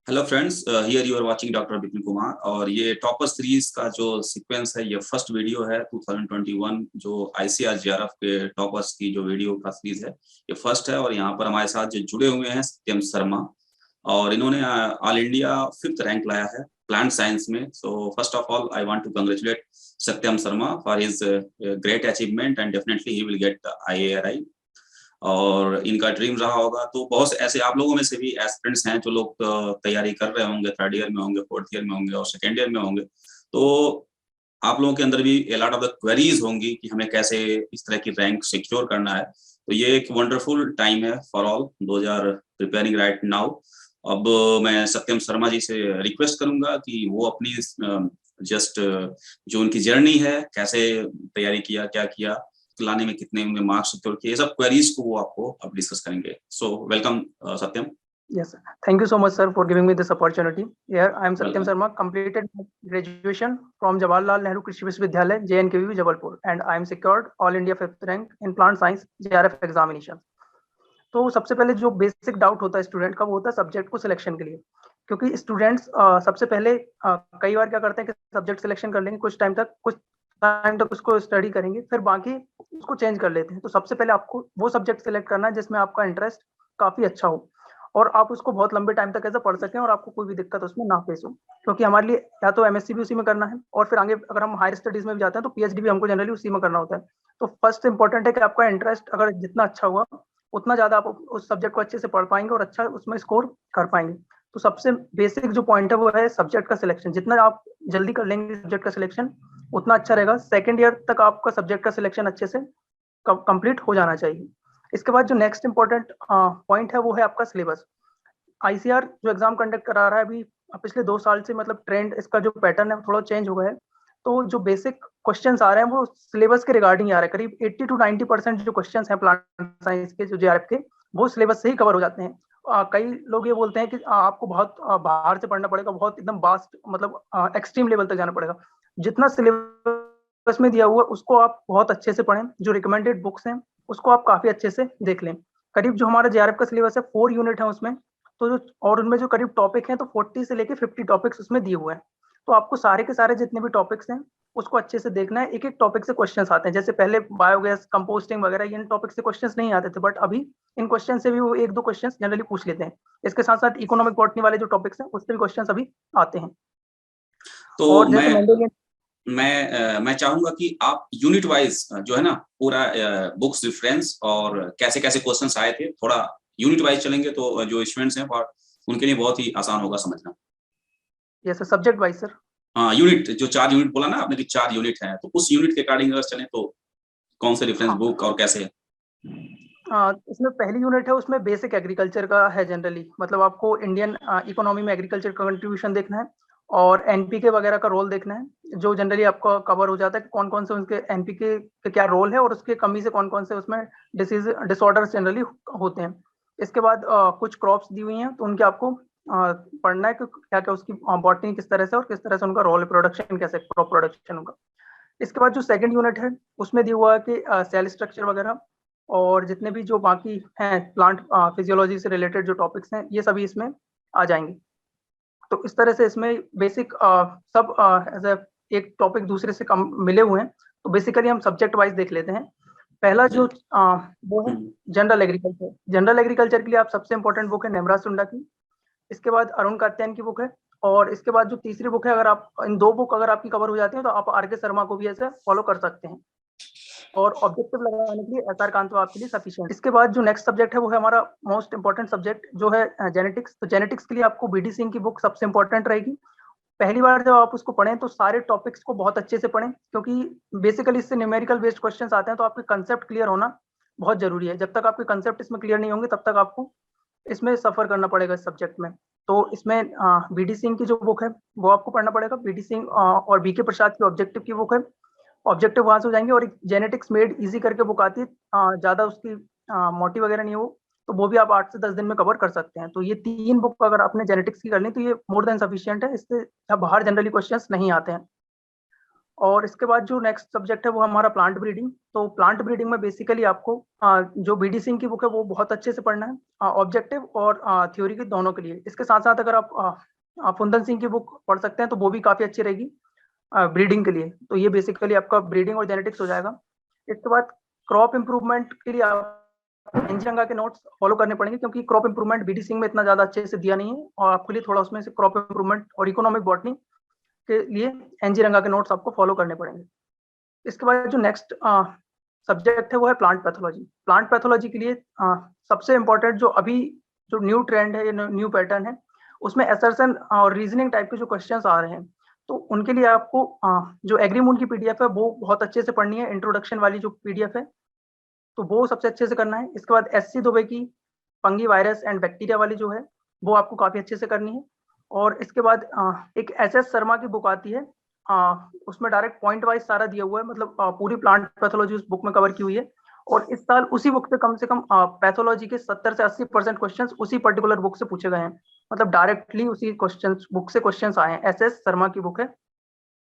Hello friends, here you are watching doctor Vipin Kumar. और ये topper series का जो सीक्वेंस है, ये फर्स्ट वीडियो है 2021 जो आईसीआर जेआरएफ के टॉपर्स की जो वीडियो का सीरीज है, ये फर्स्ट है। और यहाँ पर हमारे साथ जो जुड़े हुए हैं सत्यम शर्मा, और इन्होंने ऑल इंडिया 5th रैंक लाया है प्लांट साइंस में। So first of all I want to congratulate Satyam Sharma for his great achievement and definitely he will get IARI। और इनका ड्रीम रहा होगा। तो बहुत ऐसे आप लोगों में से भी एस्पिरेंट्स हैं जो लोग तैयारी कर रहे होंगे, 3rd ईयर में होंगे, 4th ईयर में होंगे और 2nd ईयर में होंगे। तो आप लोगों के अंदर भी a lot of the queries होंगी कि हमें कैसे इस तरह की रैंक सिक्योर करना है। तो ये एक वंडरफुल टाइम है for all, those are preparing right now. अब मैं सत्यम शर्मा जी से रिक्वेस्ट करूंगा कि वो अपनी जस्ट जो उनकी जर्नी है, कैसे तैयारी किया, क्या किया, लाने में कितने उन्हें मार्क्स सिक्योर किए, सब क्वेरीज को वो आपको अब डिस्कस करेंगे। So welcome Satyam. Yes, sir. Thank you so much, sir, for giving me this opportunity. Here, I am Satyam Welcome. Sharma, completed my graduation from Jawaharlal Nehru Krishi Vishwavidyalaya, JNKV, Jabalpur, and I am secured All India 5th rank in Plant Science JRF examination. तो सबसे पहले जो basic doubt होता है student का, वो होता है सब्जेक्ट को सिलेक्शन के लिए। क्योंकि स्टूडेंट्स सबसे पहले कई बार क्या करते हैं कि सब्जेक्ट सिलेक्शन कर लेंगे, कुछ टाइम तक उसको स्टडी करेंगे, फिर बाकी उसको चेंज कर लेते हैं। तो सबसे पहले आपको वो सब्जेक्ट सिलेक्ट करना है जिसमें आपका इंटरेस्ट काफी अच्छा हो और आप उसको बहुत लंबे टाइम तक ऐसा पढ़ सकें और आपको कोई भी दिक्कत उसमें ना फेस हो। क्योंकि हमारे लिए या तो MSc भी उसी में करना है और फिर आगे अगर हम हायर स्टडीज में भी जाते हैं तो PhD भी हमको जनरली उसी में करना होता है। तो फर्स्ट इंपॉर्टेंट है कि आपका इंटरेस्ट अगर जितना अच्छा हुआ उतना ज्यादा आप उस सब्जेक्ट को अच्छे से पढ़ पाएंगे और अच्छा उसमें स्कोर कर पाएंगे। तो सबसे बेसिक जो पॉइंट है वो है सब्जेक्ट का सिलेक्शन। जितना आप जल्दी कर लेंगे सब्जेक्ट का सिलेक्शन उतना अच्छा रहेगा। 2nd ईयर तक आपका सब्जेक्ट का सिलेक्शन अच्छे से कंप्लीट हो जाना चाहिए। इसके बाद जो नेक्स्ट इंपॉर्टेंट पॉइंट है वो है आपका सिलेबस। ICR जो एग्जाम कंडक्ट करा रहा है अभी पिछले 2 साल से, मतलब ट्रेंड इसका जो पैटर्न है थोड़ा चेंज हो गया है। तो जो बेसिक क्वेश्चंस आ रहे हैं वो सिलेबस के रिगार्डिंग आ रहे हैं। करीब 80 to 90% जो क्वेश्चंस हैं प्लांट साइंस के, जो JRF के, वो सिलेबस से ही कवर हो जाते हैं। कई लोग ये बोलते हैं कि आपको बहुत बाहर से पढ़ना पड़ेगा, बहुत एकदम वास्ट, मतलब एक्सट्रीम लेवल तक जाना पड़ेगा। जितना सिलेबस में दिया हुआ उसको आप बहुत अच्छे से पढ़ें। जो रिकमेंडेड बुक्स हैं उसको आप काफी अच्छे से देख लें। करीब जो हमारा JRF का सिलेबस है 4 यूनिट है उसमें, तो जो और उनमें जो करीब टॉपिक हैं तो 40 से लेके 50 टॉपिक्स उसमें दिए हुए हैं। तो आपको सारे के सारे जितने भी टॉपिक्स हैं उसको अच्छे से देखना है। एक एक टॉपिक से क्वेश्चंस आते हैं। जैसे पहले बायोगैस, कंपोस्टिंग वगैरह इन टॉपिक से क्वेश्चंस नहीं आते थे, बट अभी इन क्वेश्चन से भी वो 1-2 क्वेश्चंस जनरली पूछ लेते हैं। इसके साथ साथ इकोनॉमिक बॉटनी वाले जो टॉपिक्स हैं उससे भी क्वेश्चंस अभी आते हैं। तो और जैसे मैं चाहूंगा कि आप यूनिट वाइज जो है ना पूरा बुक्स रेफरेंस और कैसे कैसे क्वेश्चंस आए थे, थोड़ा यूनिट वाइज चलेंगे तो जो स्टूडेंट्स हैं और उनके लिए बहुत ही आसान होगा समझना। Yes subject wise sir. हाँ, यूनिट जो 4 यूनिट बोला ना आपने कि 4 यूनिट है, तो उस यूनिट के अकॉर्डिंग अगर चले तो कौन से रेफरेंस बुक और कैसे है? इसमें पहली यूनिट है उसमें बेसिक एग्रीकल्चर का है जनरली, मतलब आपको इंडियन इकोनॉमी में एग्रीकल्चर का कंट्रीब्यूशन देखना है और NPK वगैरह का रोल देखना है, जो जनरली आपको कवर हो जाता है कि कौन कौन से उनके NPK के क्या रोल है और उसके कमी से कौन कौन से उसमें डिसऑर्डर्स जनरली होते हैं। इसके बाद कुछ क्रॉप्स दी हुई हैं तो उनके आपको पढ़ना है कि क्या क्या उसकी बॉटनी किस तरह से और किस तरह से उनका रोल प्रोडक्शन कैसे क्रॉप प्रोडक्शन होगा। इसके बाद जो 2nd यूनिट है उसमें दिया हुआ है कि सेल स्ट्रक्चर वगैरह और जितने भी जो बाकी हैं प्लांट फिजियोलॉजी से रिलेटेड जो टॉपिक्स हैं ये सभी इसमें आ जाएंगे। तो इस तरह से इसमें बेसिक सब एज एक टॉपिक दूसरे से कम मिले हुए हैं। तो बेसिकली हम सब्जेक्ट वाइज देख लेते हैं। पहला जो वो है जनरल एग्रीकल्चर। जनरल एग्रीकल्चर के लिए आप सबसे इंपॉर्टेंट बुक है नेमराज सुंडा की। इसके बाद अरुण कात्यायन की बुक है और इसके बाद जो तीसरी बुक है, अगर आप इन 2 बुक अगर आपकी कवर हो जाती है तो आप RK शर्मा को भी ऐसे फॉलो कर सकते हैं और ऑब्जेक्टिव लगाने के लिए SR कांत आपके लिए सफिशिएंट। इसके बाद जो नेक्स्ट सब्जेक्ट है वो है हमारा मोस्ट इंपॉर्टेंट सब्जेक्ट जो है जेनेटिक्स। तो जेनेटिक्स के लिए आपको BD सिंह की बुक सबसे इंपॉर्टेंट रहेगी। पहली बार जब आप उसको पढ़ें तो सारे टॉपिक्स को बहुत अच्छे से पढ़ें, क्योंकि बेसिकली इससे न्यूमेरिकल बेस्ड क्वेश्चंस आते हैं। तो आपके कंसेप्ट क्लियर होना बहुत जरूरी है। जब तक आपके कंसेप्ट इसमें क्लियर नहीं होंगे तब तक आपको इसमें सफर करना पड़ेगा इस सब्जेक्ट में। तो इसमें BD सिंह की जो बुक है वो आपको पढ़ना पड़ेगा। BD सिंह और BK प्रसाद की ऑब्जेक्टिव की बुक है। ऑब्जेक्टिव वहां से हो जाएंगे और एक जेनेटिक्स मेड इजी करके बुक आती है, ज्यादा उसकी मोटी वगैरह नहीं हो, तो वो भी आप 8 से 10 दिन में कवर कर सकते हैं। तो ये 3 बुक अगर आपने जेनेटिक्स की कर ली तो ये मोर देन सफिशिएंट है। इससे बाहर जनरली क्वेश्चंस नहीं आते हैं। और इसके बाद जो नेक्स्ट सब्जेक्ट है वो हमारा प्लांट ब्रीडिंग। तो प्लांट ब्रीडिंग में बेसिकली आपको जो बीडी सिंह की बुक है वो बहुत अच्छे से पढ़ना है, ऑब्जेक्टिव और थ्योरी के दोनों के लिए। इसके साथ साथ अगर आप फुंदन सिंह की बुक पढ़ सकते हैं तो वो भी काफी अच्छी रहेगी ब्रीडिंग के लिए। तो ये बेसिकली आपका ब्रीडिंग और जेनेटिक्स हो जाएगा। इसके बाद क्रॉप इंप्रूवमेंट के लिए आप एनजी के नोट्स फॉलो करने पड़ेंगे, क्योंकि क्रॉप इंप्रूवमेंट बीडी सिंह में इतना ज्यादा अच्छे से दिया नहीं है, और आपके लिए थोड़ा उसमें से क्रॉप इंप्रूवमेंट और इकोनॉमिक बॉटनी के लिए एनजी रंगा के नोट्स आपको फॉलो करने पड़ेंगे। इसके बाद जो नेक्स्ट सब्जेक्ट है वो है प्लांट पैथोलॉजी। प्लांट पैथोलॉजी के लिए सबसे इम्पोर्टेंट जो अभी जो न्यू ट्रेंड है, न्यू पैटर्न है, उसमें असर्शन और रीजनिंग टाइप के जो क्वेश्चंस आ रहे हैं, तो उनके लिए आपको जो एग्रीमून की पीडीएफ है वो बहुत अच्छे से पढ़नी है, इंट्रोडक्शन वाली जो पीडीएफ है, तो वो सबसे अच्छे से करना है। इसके बाद एससी दुबे की फंगी वायरस एंड बैक्टीरिया वाली जो है वो आपको काफी अच्छे से करनी है। और इसके बाद एक एसएस शर्मा की बुक आती है, उसमें डायरेक्ट पॉइंट वाइज सारा दिया हुआ है, मतलब पूरी प्लांट पैथोलॉजी उस बुक में कवर की हुई है। और इस साल उसी बुक से कम पैथोलॉजी के 70 से 80% क्वेश्चंस उसी पर्टिकुलर बुक से पूछे गए हैं, मतलब डायरेक्टली उसी बुक से क्वेश्चंस आए हैं। एसएस शर्मा की बुक है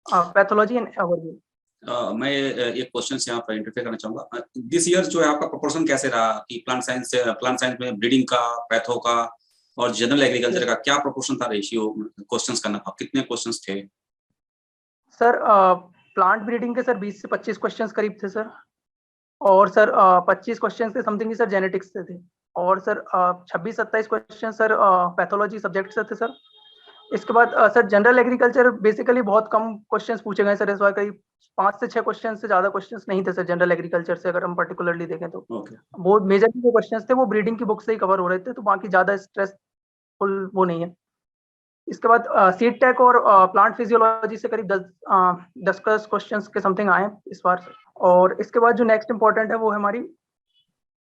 पैथोलॉजी एंड ओवरव्यू। मैं एक क्वेश्चन से यहाँ पर इंटरफेयर करना चाहूंगा। दिस ईयर जो है आपका प्रोपोर्शन कैसे रहा कि प्लांट साइंस में ब्रीडिंग का, पैथो का और जनरल एग्रीकल्चर का क्या प्रोपोर्शन था, रेशियो क्वेश्चंस करना था, कितने क्वेश्चंस थे? सर प्लांट ब्रीडिंग के सर 20 से 25 क्वेश्चंस करीब थे सर। और सर 25 क्वेश्चन के समथिंग ही सर जेनेटिक्स से थे। और sir 26-27 question sir pathology subject से थे सर। इसके बाद सर जनरल एग्रीकल्चर बेसिकली बहुत कम क्वेश्चंस पूछे गए सर इस बार, करीब 5 से 6 क्वेश्चन से ज्यादा क्वेश्चंस नहीं थे सर जनरल एग्रीकल्चर से, अगर हम पर्टिकुलरली देखें तो। वो मेजर जो क्वेश्चंस थे वो ब्रीडिंग की बुक से ही कवर हो रहे थे, तो बाकी ज्यादा स्ट्रेसफुल वो नहीं है। इसके बाद सीड टेक और प्लांट फिजियोलॉजी से करीब 10 क्वेश्चंस के समथिंग आए इस बार। और इसके बाद जो नेक्स्ट इंपॉर्टेंट है वो है हमारी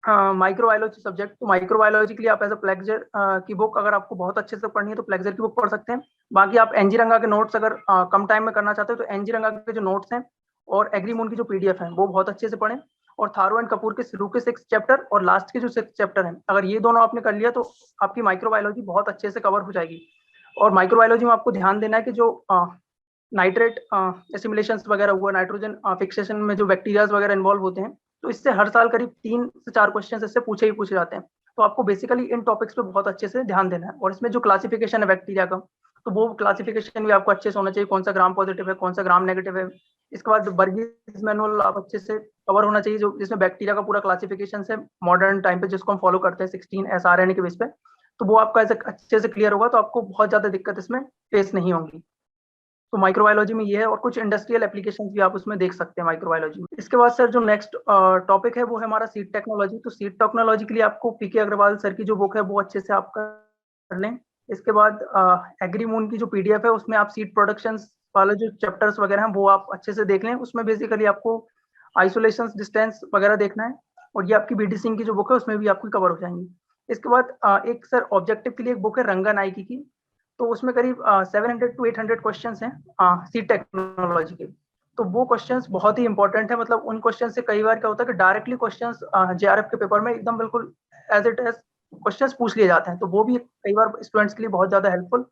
माइक्रोबायोलॉजी सब्जेक्ट। तो माइक्रोबायोलॉजी के लिए आप एज अ प्लेक्जर की बुक अगर आपको बहुत अच्छे से पढ़नी है तो प्लेक्जर की बुक पढ़ सकते हैं। बाकी आप एनजी रंगा के नोट्स अगर कम टाइम में करना चाहते हो तो एनजी रंगा के जो नोट्स हैं और एग्रीमून की जो पीडीएफ है वो बहुत अच्छे से पढ़ें। और थारो एंड कपूर के शुरू के 6 चैप्टर और लास्ट के जो 6 चैप्टर हैं, अगर ये दोनों आपने कर लिया तो आपकी माइक्रोबायोलॉजी बहुत अच्छे से कवर हो जाएगी। और माइक्रोबायोलॉजी में आपको ध्यान देना है कि जो नाइट्रेट एसिमिलेशन वगैरह हुआ, नाइट्रोजन फिक्सेशन में जो बैक्टीरियाज वगैरह इन्वॉल्व होते हैं, तो इससे हर साल करीब 3 से 4 क्वेश्चन इससे पूछे जाते हैं। तो आपको बेसिकली इन टॉपिक्स पे बहुत अच्छे से ध्यान देना है। और इसमें जो क्लासिफिकेशन है बैक्टीरिया का, तो वो क्लासिफिकेशन भी आपको अच्छे से होना चाहिए, कौन सा ग्राम पॉजिटिव है, कौन सा ग्राम नेगेटिव है। इसके बाद बर्गीज मैनुअल आप अच्छे से कवर होना चाहिए, जो जिसमें बैक्टीरिया का पूरा क्लासिफिकेशन है मॉडर्न टाइम पे, जिसको हम फॉलो करते हैं 16 SRNA के बेस पे। तो वो आपका ऐसे अच्छे से क्लियर होगा, तो आपको बहुत ज्यादा दिक्कत इसमें फेस नहीं होंगी। तो माइक्रोबायोलॉजी में ये है, और कुछ इंडस्ट्रियल एप्लीकेशंस भी आप उसमें देख सकते हैं माइक्रोबायोलॉजी में। इसके बाद सर जो नेक्स्ट टॉपिक है वो है हमारा सीड टेक्नोलॉजी। तो सीड टेक्नोलॉजी के लिए आपको पीके अग्रवाल सर की जो बुक है वो अच्छे से आप कर लें। इसके बाद एग्रीमून की जो पीडीएफ है उसमें आप सीड प्रोडक्शन वाले जो चैप्टर्स वगैरह हैं वो आप अच्छे से देख लें। उसमें बेसिकली आपको आइसोलेशन डिस्टेंस वगैरह देखना है, और ये आपकी बीडी सिंह की जो बुक है उसमें भी आपकी कवर हो जाएंगी। इसके बाद एक सर ऑब्जेक्टिव के लिए एक बुक है रंगा नाइकी की, तो उसमें करीब 700 to 800 क्वेश्चंस हैं सी टेक्नोलॉजी के। तो वो क्वेश्चंस बहुत ही इंपॉर्टेंट है, मतलब उन क्वेश्चन से कई बार क्या होता है कि डायरेक्टली क्वेश्चंस जेआरएफ के पेपर में एकदम बिल्कुल एज इट एज क्वेश्चंस पूछ लिए जाते हैं, तो वो भी कई बार स्टूडेंट्स के लिए बहुत ज्यादा हेल्पफुल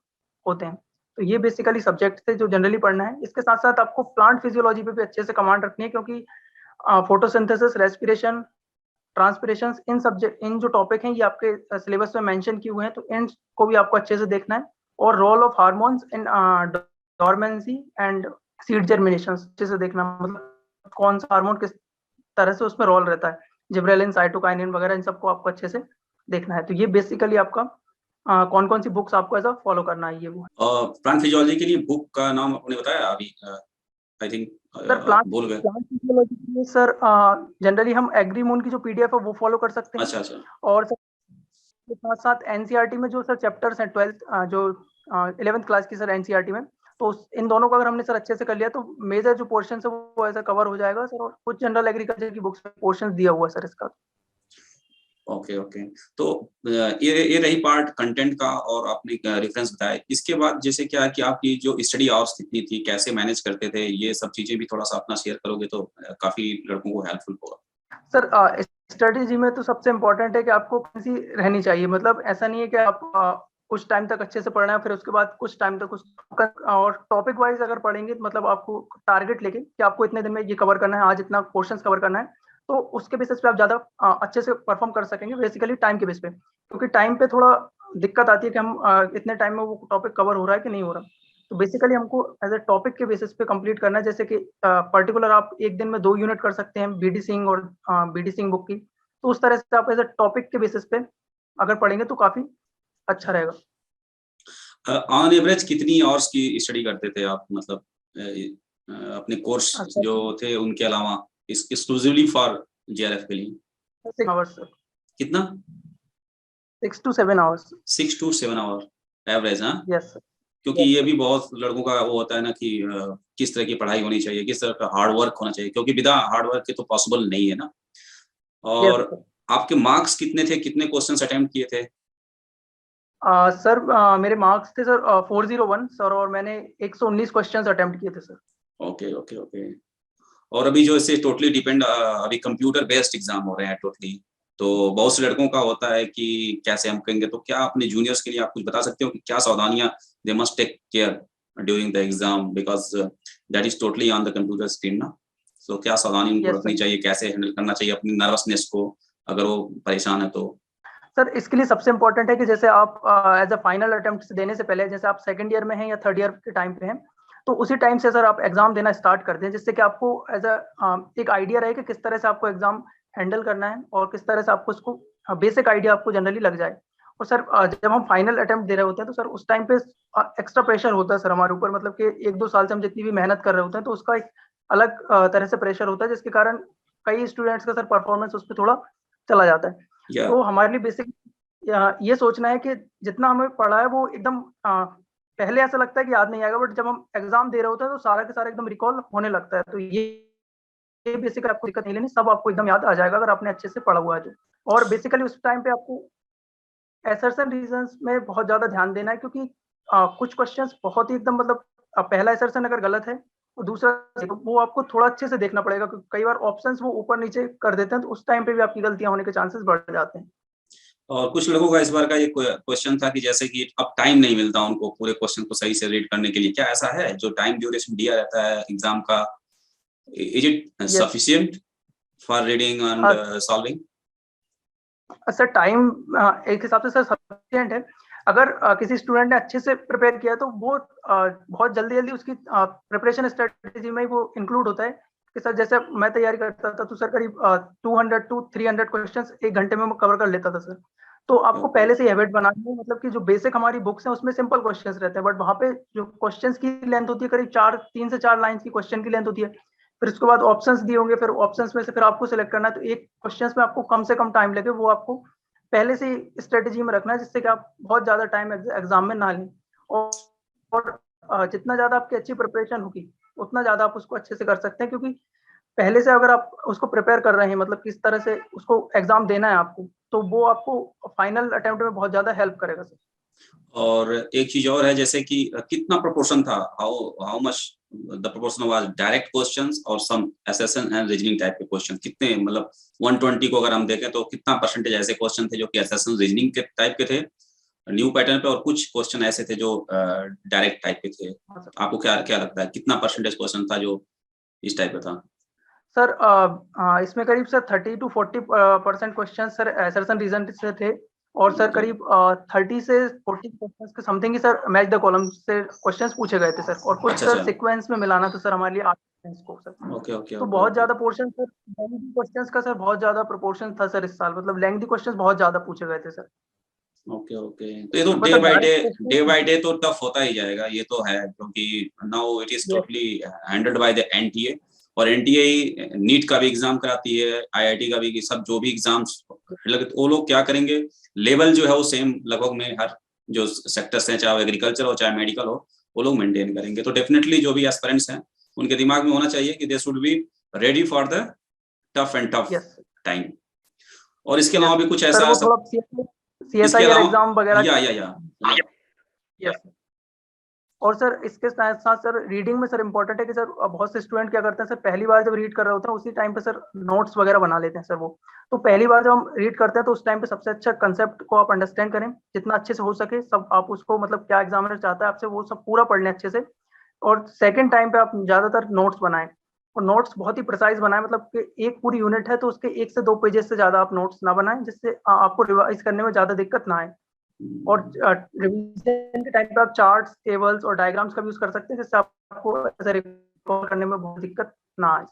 होते हैं। तो ये बेसिकली सब्जेक्ट थे जो जनरली पढ़ना है। इसके साथ साथ आपको प्लांट फिजियोलॉजी पे भी अच्छे से कमांड रखनी है, क्योंकि फोटोसिंथेसिस, रेस्पिरेशन, ट्रांसपिरेशन, इन जो टॉपिक हैं ये आपके सिलेबस में मेंशन किए हुए हैं, तो इन को भी आपको अच्छे से देखना है। और role of hormones in dormancy and seed germination अच्छे से देखना, मतलब कौन सा हार्मोन किस तरह से उसमें रोल रहता है, जिब्रेलिन, साइटोकाइनिन वगैरह, इन सबको आपको अच्छे से देखना है। तो ये बेसिकली आपका कौन कौन सी बुक्स आपको ऐसा फॉलो करना है, ये वो। प्लांट फिजियोलॉजी के लिए बुक का नाम आपने बताया अभी, आई थिंक सर प्लांट बोल गए। फिजियोलॉजी के लिए सर जनरली हम एग्रीमून की जो पीडीएफ है वो फॉलो कर सकते हैं। अच्छा। और सर के साथ साथ एनसीईआरटी में जो सर चैप्टर्स हैं 12th जो 11th क्लास की सर एनसीईआरटी में, तो इन दोनों को अगर हमने सर अच्छे से कर लिया तो मेजर जो पोर्शन है वो ऐसा कवर हो जाएगा सर। और कुछ जनरल एग्रीकल्चर की बुक्स में पोर्शन दिया हुआ है सर इसका। ओके। तो ये रही पार्ट कंटेंट का, और आपने रेफरेंस बताया। इसके बाद जैसे क्या है कि आपकी जो स्टडी आवर्स कितनी थी, कैसे मैनेज करते थे, ये सब चीजें भी थोड़ा सा अपना शेयर करोगे तो काफी लड़कों को हेल्पफुल होगा। सर स्ट्रेटेजी में तो सबसे इम्पोर्टेंट है कि आपको कैसी रहनी चाहिए, मतलब ऐसा नहीं है कि आप कुछ टाइम तक अच्छे से पढ़ना है, फिर उसके बाद कुछ टाइम तक और टॉपिक वाइज अगर पढ़ेंगे तो मतलब आपको टारगेट लेके कि आपको इतने दिन में ये कवर करना है, आज इतना क्वेश्चंस कवर करना है, तो उसके बेसिस पे आप ज्यादा अच्छे से परफॉर्म कर सकेंगे बेसिकली टाइम के बेस पे। क्योंकि टाइम पे थोड़ा दिक्कत आती है कि हम इतने टाइम में वो टॉपिक कवर हो रहा है कि नहीं हो रहा। तो बेसिकली हमको एज ए टॉपिक के बेसिस पे कंप्लीट करना है, जैसे कि पर्टिकुलर आप एक दिन में 2 यूनिट कर सकते हैं बीडी सिंह और बीडी सिंह बुक की। तो उस तरह से आप एज ए टॉपिक के बेसिस पे अगर पढ़ेंगे तो काफी अच्छा रहेगा। ऑन एवरेज कितनी आवर्स की स्टडी करते थे आप, मतलब अपने कोर्स जो थे उनके अलावा एक्सक्लूसिवली फॉर जेआरएफ के लिए? 6 आवर्स सर। कितना? 6 to 7 hours. 6 to 7 hour average? हाँ, यस सर। क्योंकि ये भी बहुत लड़कों का वो होता है ना कि किस तरह की पढ़ाई होनी चाहिए, किस तरह का हार्ड वर्क होना चाहिए, क्योंकि बिना हार्ड वर्क के तो पॉसिबल नहीं है ना। और आपके मार्क्स कितने थे, कितने क्वेश्चंस अटेम्प्ट किए थे? सर मेरे मार्क्स थे सर 401 सर, और मैंने 119 क्वेश्चंस अटेम्प्ट किए थे सर। Okay okay okay. और अभी जो इससे टोटली डिपेंड, अभी कंप्यूटर बेस्ड एग्जाम हो रहे हैं टोटली, तो बहुत से लड़कों का होता है कि कैसे हम करेंगे, तो क्या अपने जूनियर्स के लिए आप कुछ बता सकते हो कि क्या सावधानियां they must take care during the exam, because that is totally on the computer screen ना। सो क्या सावधानी उनको रखनी चाहिए, कैसे हैंडल करना चाहिए अपनी नर्वसनेस को अगर वो परेशान है तो? सर इसके लिए सबसे इम्पोर्टेंट है कि जैसे आप एज अ फाइनल अटेम्प्ट देने से पहले, जैसे आप सेकंड ईयर में हैं या थर्ड ईयर के टाइम पे हैं, तो उसी टाइम से सर आप एग्जाम देना स्टार्ट कर दें, जिससे कि आपको एज अ एक आइडिया रहे कि किस तरह से आपको एग्जाम हैंडल करना है और किस तरह से आपको उसको बेसिक आइडिया आपको जनरली लग जाए। और सर जब हम फाइनल अटेम्प्ट दे रहे होते हैं तो सर उस टाइम पे एक्स्ट्रा प्रेशर होता है सर हमारे ऊपर, मतलब कि 1-2 साल से हम जितनी भी मेहनत कर रहे होते हैं तो उसका एक अलग तरह से प्रेशर होता है, जिसके कारण कई स्टूडेंट्स का सर परफॉर्मेंस उस पर थोड़ा चला जाता है। तो हमारे लिए बेसिक ये सोचना है कि जितना हमें पढ़ा है वो एकदम पहले ऐसा लगता है कि याद नहीं आएगा, बट जब हम एग्जाम दे रहे होते हैं तो सारा के सारा एकदम रिकॉल होने लगता है। तो ये बेसिक आपको दिक्कत नहीं लेनी, सब आपको एकदम याद आ जाएगा अगर आपने अच्छे से पढ़ा हुआ है तो। और बेसिकली उस टाइम पे आपको असर्शन रीजंस में बहुत ज्यादा ध्यान देना है, क्योंकि कुछ क्वेश्चंस बहुत ही एकदम मतलब पहला असर्शन अगर गलत है और दूसरा तो वो आपको थोड़ा अच्छे से देखना पड़ेगा, क्योंकि कई बार ऑप्शंस वो ऊपर नीचे कर देते हैं तो उस टाइम पे भी आपकी गलतियां होने के चांसेस बढ़ जाते हैं। और कुछ लोगों का इस बार का ये क्वेश्चन था कि जैसे कि अब टाइम नहीं मिलता उनको पूरे क्वेश्चन को सही से रीड करने के लिए, क्या ऐसा है जो टाइम ड्यूरेशन दिया रहता है एग्जाम का, is it sufficient for reading and solving? Sir time एक हिसाब से सर सफिशिएंट है। अगर किसी स्टूडेंट ने अच्छे से प्रिपेयर किया तो वो बहुत जल्दी जल्दी उसकी प्रिपरेशन स्ट्रेटेजी में वो इंक्लूड होता है कि सर जैसे मैं तैयारी करता था तो सर करीब 200 to 300 क्वेश्चंस 1 घंटे में कवर कर लेता था सर। तो आपको पहले से ही हैबिट बनानी है, मतलब कि जो बेसिक हमारी बुक्स हैं उसमें सिंपल क्वेश्चंस रहते हैं, बट वहाँ पे जो क्वेश्चंस की लेंथ होती है करीब 3 से 4 लाइन की क्वेश्चन की लेंथ होती है। फिर उसके बाद ऑप्शंस दिए होंगे, फिर ऑप्शंस में से फिर आपको सिलेक्ट करना है, तो एक क्वेश्चंस में आपको कम से कम टाइम लगे वो आपको पहले से स्ट्रेटेजी में रखना है, जिससे कि आप बहुत ज्यादा टाइम एग्जाम में ना लें। और जितना ज्यादा आपकी अच्छी प्रिपरेशन होगी उतना ज्यादा आप उसको अच्छे से कर सकते हैं, क्योंकि पहले से अगर आप उसको प्रिपेयर कर रहे हैं, मतलब किस तरह से उसको एग्जाम देना है आपको, तो वो आपको फाइनल अटेम्प्ट में बहुत ज्यादा हेल्प करेगा सर। और एक चीज और है, जैसे कि कितना प्रोपोर्शन था, how much the proportion was direct questions और सम असेसन एंड रीजनिंग टाइप के क्वेश्चन, कितने मतलब 120 को अगर हम देखें तो कितना परसेंटेज ऐसे क्वेश्चन थे जो कि असेसन रीजनिंग के टाइप के थे न्यू पैटर्न पे, और कुछ क्वेश्चन ऐसे थे जो डायरेक्ट टाइप के थे? आपको क्या क्या लगता है कितना परसेंटेज क्वेश्चन था जो इस टाइप का था? सर इसमें करीब sir 30 to 40% question sir assertion reason से थे, और सर करीब 30 से 40 क्वेश्चंस के something he sir match the column से क्वेश्चंस पूछे गए थे सर, और कुछ सर सीक्वेंस में मिलाना था सर हमारे लिए 8 को सर। Okay okay. तो बहुत ज्यादा पोर्शन सर लेंथी क्वेश्चंस का सर बहुत ज्यादा प्रोपोर्शन था सर इस साल, मतलब लेंथी क्वेश्चंस बहुत ज्यादा पूछे गए थे सर। Okay okay. तो ये तो डे बाय डे तो टफ होता ही जाएगा, ये तो है, क्योंकि now it is totally handled by the NTA, और एनटीए नीट का भी एग्जाम कराती है, आईआईटी का भी, कि सब जो भी एग्जाम्स वो लोग क्या करेंगे, लेवल जो है वो सेम लगभग में हर जो सेक्टर्स हैं, चाहे एग्रीकल्चर हो चाहे मेडिकल हो, वो लोग मेंटेन करेंगे। तो डेफिनेटली जो भी एस्पिरेंट्स हैं उनके दिमाग में होना चाहिए कि they should be ready for the tough and tough time. और इसके अलावा भी कुछ ऐसा CSI एग्जाम वगैरह या और सर इसके साथ साथ सर रीडिंग में सर इंपॉर्टेंट है कि सर बहुत से स्टूडेंट क्या करते हैं सर, पहली बार जब रीड कर रहे होते हैं उसी टाइम पे सर नोट्स वगैरह बना लेते हैं सर वो। तो पहली बार जब हम रीड करते हैं तो उस टाइम पे सबसे अच्छा कंसेप्ट को आप अंडरस्टैंड करें जितना अच्छे से हो सके, सब आप उसको मतलब क्या एग्जामिनर चाहता है आपसे वो सब पूरा पढ़ लें अच्छे से। और सेकेंड टाइम पे आप ज्यादातर नोट्स बनाएं, और नोट्स बहुत ही प्रिसाइज बनाएं, मतलब कि एक पूरी यूनिट है तो उसके 1 से 2 पेजेस से ज्यादा आप नोट्स ना बनाएं, जिससे आपको रिवाइज करने में ज्यादा दिक्कत ना आए। और रिवीजन के टाइम पे आप चार्ट्स, टेबल्स और डायग्राम्स का भी यूज कर सकते हैं, जिससे आपको ऐसे रिकॉल करने में बहुत दिक्कत ना आए।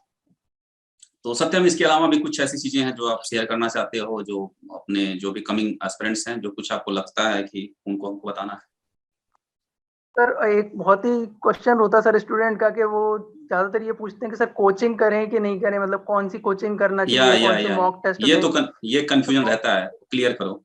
तो सत्यम, इसके अलावा भी कुछ ऐसी चीजें हैं जो आप शेयर करना चाहते हो, जो अपने जो भी कमिंग एस्पिरेंट्स हैं, जो कुछ आपको लगता है कि उनको हमको बताना है? सर एक बहुत ही क्वेश्चन होता है सर स्टूडेंट का कि वो ज्यादातर ये पूछते हैं कि सर कोचिंग करें कि नहीं करें, मतलब कौन सी कोचिंग करना चाहिए, कौन से मॉक टेस्ट ये दें। तो ये कंफ्यूजन रहता है, क्लियर करो।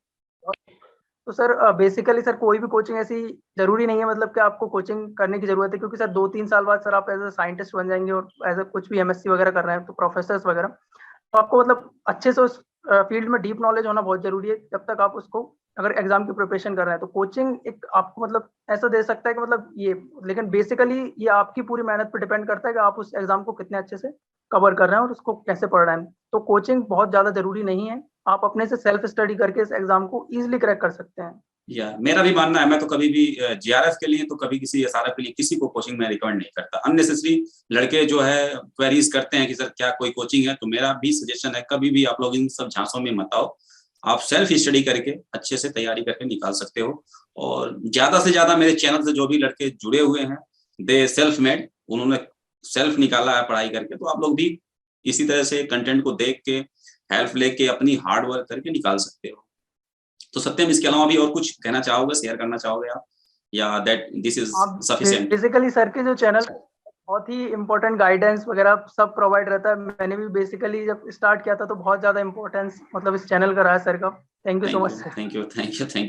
तो सर बेसिकली सर कोई भी कोचिंग ऐसी जरूरी नहीं है, मतलब कि आपको कोचिंग करने की जरूरत है, क्योंकि सर 2-3 साल बाद सर आप एज ए साइंटिस्ट बन जाएंगे, और एज ए कुछ भी एमएससी वगैरह कर रहे हैं तो प्रोफेसर्स वगैरह, तो आपको मतलब अच्छे से उस फील्ड में डीप नॉलेज होना बहुत जरूरी है जब तक आप उसको अगर एग्जाम की प्रिपरेशन कर रहे हैं। तो कोचिंग एक आपको मतलब ऐसा दे सकता है कि मतलब ये, लेकिन बेसिकली ये आपकी पूरी मेहनत पर डिपेंड करता है कि आप उस एग्जाम को कितने अच्छे से कवर कर रहे हैं और उसको कैसे पढ़ रहे हैं। तो कोचिंग बहुत ज्यादा जरूरी नहीं है, आप अपने से सेल्फ स्टडी करके इस एग्जाम को इजिली क्रैक कर सकते हैं। या मेरा भी मानना है, मैं तो कभी भी जीआरएफ के लिए तो कभी किसी एसआरएफ के लिए किसी को कोचिंग में रिकमेंड नहीं करता। अननेसेसरी लड़के जो है क्वेरीज करते हैं कि सर क्या कोई कोचिंग है, तो मेरा भी सजेशन है कभी भी आप लोग इन सब झांसों में मत आओ। आप सेल्फ स्टडी करके अच्छे से तैयारी करके निकाल सकते हो। और ज्यादा से ज्यादा मेरे चैनल से जो भी लड़के जुड़े हुए हैं, दे सेल्फ मेड, उन्होंने सेल्फ निकाला है पढ़ाई करके, तो आप लोग भी इसी तरह से कंटेंट को देख के हेल्प लेके अपनी हार्ड वर्क करके निकाल सकते हो। तो सत्यम, इसके अलावा भी और कुछ कहना चाहोगे, शेयर करना चाहोगे आप, या दैट दिस इज आप सफिशिएंट? बेसिकली सर के जो चैनल बहुत ही इंपॉर्टेंट गाइडेंस वगैरह सब प्रोवाइड रहता है। मैंने भी बेसिकली जब स्टार्ट किया था तो बहुत ज्यादा इंपॉर्टेंस मतलब इस चैनल का रहा है सर का। Thank you so much sir. Thank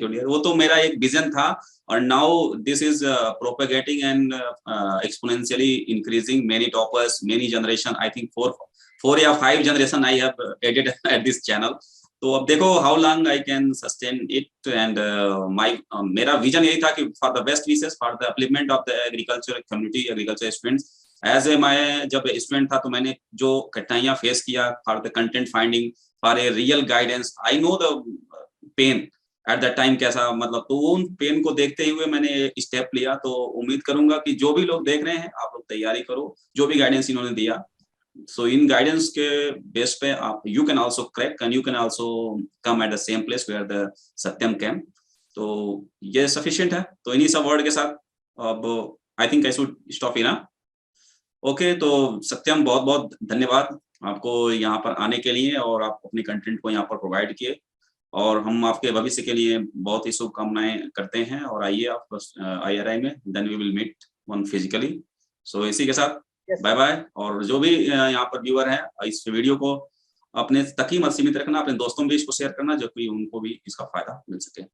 you dear. वो तो मेरा एक विजन था, और now this is propagating and exponentially increasing, many toppers, many generation, I think 4 या 5 generation I have added at this channel. तो अब देखो how long I can sustain it, and मेरा विजन यही था कि for the best wishes for the upliftment of the agriculture community, agriculture students. As a मैं जब स्टूडेंट था तो मैंने जो कठिनाइयां फेस किया for the content finding, for a real guidance, I know the pen at that time कैसा, मतलब तो उन पेन को देखते हुए मैंने स्टेप लिया। तो उम्मीद करूंगा कि जो भी लोग देख रहे हैं आप लोग तैयारी करो, जो भी गाइडेंस इन्होंने दिया। सो इन गाइडेंस के बेस पे आप you can also crack and you can also come at the same place where the Satyam came. तो ये सफिशिएंट है। तो इन्हीं सब वर्ड के साथ अब I think I should stop here. Okay, तो सत्यम बहुत बहुत धन्यवाद आपको यहाँ पर आने के लिए, और आप अपने कंटेंट को यहाँ पर प्रोवाइड किए, और हम आपके भविष्य के लिए बहुत ही शुभकामनाएं करते हैं। और आइए आप IRI में, then we will meet one physically. So इसी के साथ बाय बाय। और जो भी यहाँ पर व्यूअर है, इस वीडियो को अपने तक ही मत सीमित रखना, अपने दोस्तों में भी इसको शेयर करना, जो कि उनको भी इसका फायदा मिल सके।